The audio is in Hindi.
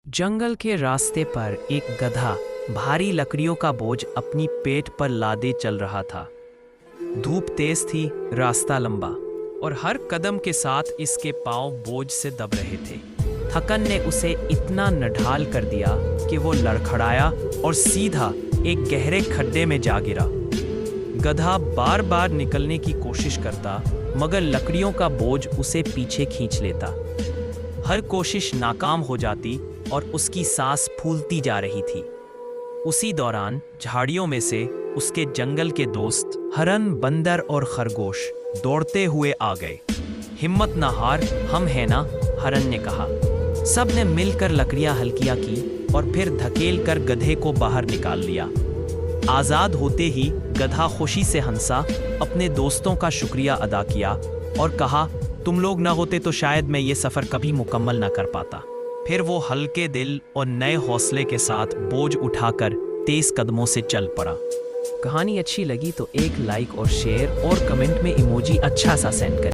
जंगल के रास्ते पर एक गधा भारी लकड़ियों का बोझ अपनी पेट पर लादे चल रहा था। धूप तेज थी, रास्ता लंबा, और हर कदम के साथ इसके पांव बोझ से दब रहे थे। थकन ने उसे इतना नढाल कर दिया कि वो लड़खड़ाया और सीधा एक गहरे खड्डे में जा गिरा। गधा बार बार निकलने की कोशिश करता, मगर लकड़ियों का बोझ उसे पीछे खींच लेता। हर कोशिश नाकाम हो जाती और उसकी सांस फूलती जा रही थी। उसी दौरान झाड़ियों में से उसके जंगल के दोस्त हरन, बंदर और खरगोश दौड़ते हुए आ गए। हिम्मत ना हार, हम हैं ना, हरन ने कहा। सब ने मिलकर लकड़ियां हल्कियां की और फिर धकेल कर गधे को बाहर निकाल लिया। आजाद होते ही गधा खुशी से हंसा, अपने दोस्तों का शुक्रिया अदा किया और कहा, तुम लोग ना होते तो शायद मैं ये सफर कभी मुकम्मल ना कर पाता। फिर वो हल्के दिल और नए हौसले के साथ बोझ उठाकर तेज कदमों से चल पड़ा। कहानी अच्छी लगी तो एक लाइक और शेयर और कमेंट में इमोजी अच्छा सा सेंड करें।